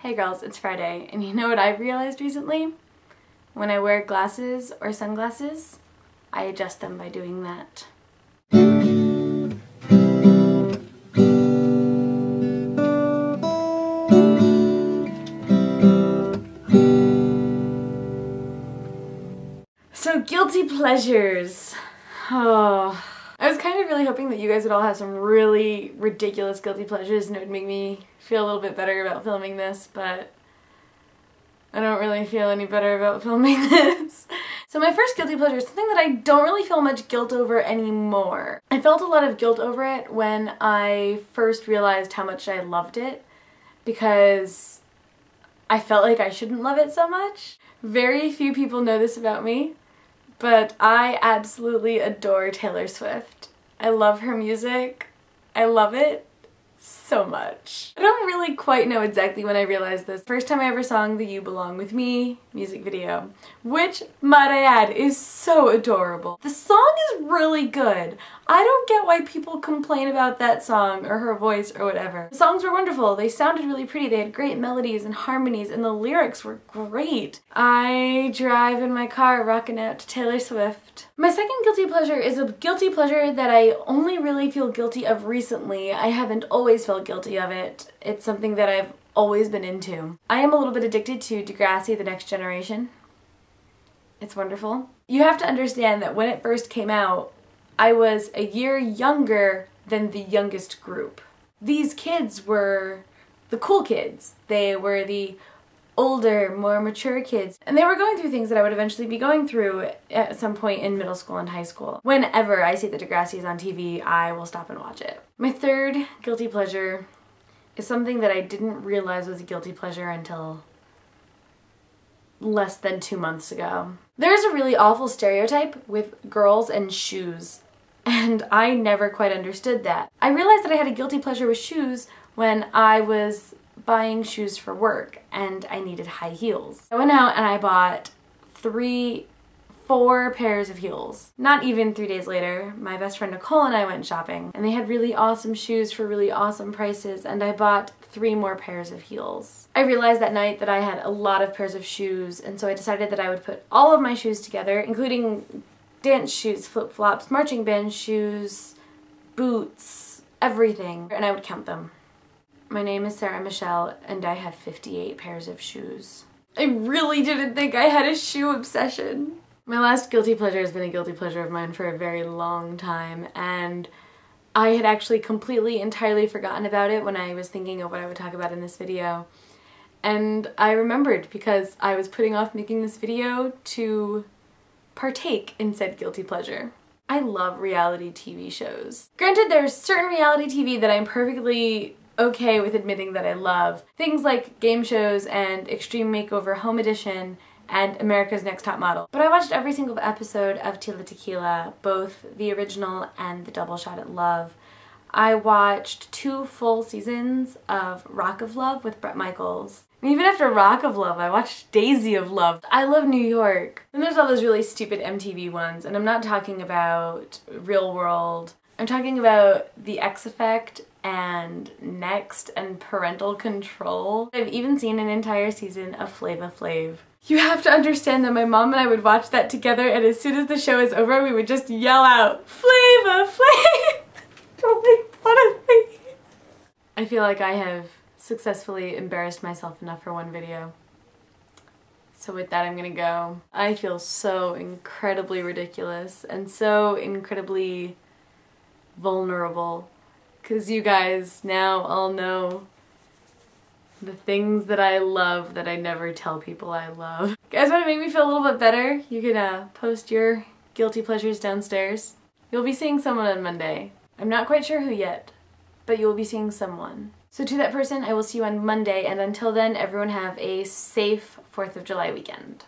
Hey girls, it's Friday, and you know what I've realized recently? When I wear glasses or sunglasses, I adjust them by doing that. So guilty pleasures. Oh. I was kind of really hoping that you guys would all have some really ridiculous guilty pleasures and it would make me feel a little bit better about filming this, but I don't really feel any better about filming this. So my first guilty pleasure is something that I don't really feel much guilt over anymore. I felt a lot of guilt over it when I first realized how much I loved it because I felt like I shouldn't love it so much. Very few people know this about me, but I absolutely adore Taylor Swift. I love her music. I love it so much. I don't really quite know exactly when I realized this. First time I ever sang the You Belong With Me music video, which, might I add, is so adorable. The song is really good. I don't get why people complain about that song or her voice or whatever. The songs were wonderful. They sounded really pretty. They had great melodies and harmonies and the lyrics were great. I drive in my car rocking out to Taylor Swift. My second guilty pleasure is a guilty pleasure that I only really feel guilty of recently. I haven't always felt guilty of it. It's something that I've always been into. I am a little bit addicted to Degrassi: The Next Generation. It's wonderful. You have to understand that when it first came out, I was a year younger than the youngest group. These kids were the cool kids. They were the older, more mature kids. And they were going through things that I would eventually be going through at some point in middle school and high school. Whenever I see the Degrassis on TV, I will stop and watch it. My third guilty pleasure is something that I didn't realize was a guilty pleasure until less than 2 months ago. There's a really awful stereotype with girls and shoes, and I never quite understood that. I realized that I had a guilty pleasure with shoes when I was buying shoes for work and I needed high heels. I went out and I bought 4 pairs of heels. Not even 3 days later, my best friend Nicole and I went shopping and they had really awesome shoes for really awesome prices and I bought 3 more pairs of heels. I realized that night that I had a lot of pairs of shoes and so I decided that I would put all of my shoes together, including dance shoes, flip-flops, marching band shoes, boots, everything, and I would count them. My name is Sarah Michelle and I have 58 pairs of shoes. I really didn't think I had a shoe obsession. My last guilty pleasure has been a guilty pleasure of mine for a very long time, and I had actually completely, entirely forgotten about it when I was thinking of what I would talk about in this video. And I remembered because I was putting off making this video to partake in said guilty pleasure. I love reality TV shows. Granted, there's certain reality TV that I'm perfectly okay with admitting that I love. Things like game shows and Extreme Makeover Home Edition and America's Next Top Model. But I watched every single episode of Tila Tequila, both the original and the Double Shot at Love. I watched 2 full seasons of Rock of Love with Bret Michaels. And even after Rock of Love, I watched Daisy of Love. I love New York. And there's all those really stupid MTV ones, and I'm not talking about Real World. I'm talking about The X Effect and Next and Parental Control. I've even seen an entire season of Flava Flav. You have to understand that my mom and I would watch that together, and as soon as the show is over, we would just yell out, "Flava Flav!" Don't make fun of me. I feel like I have successfully embarrassed myself enough for one video. So with that, I'm gonna go. I feel so incredibly ridiculous and so incredibly vulnerable because you guys now all know the things that I love that I never tell people I love. Guys, want to make me feel a little bit better? You can post your guilty pleasures downstairs. You'll be seeing someone on Monday. I'm not quite sure who yet, but you'll be seeing someone. So to that person, I will see you on Monday, and until then, everyone have a safe 4th of July weekend.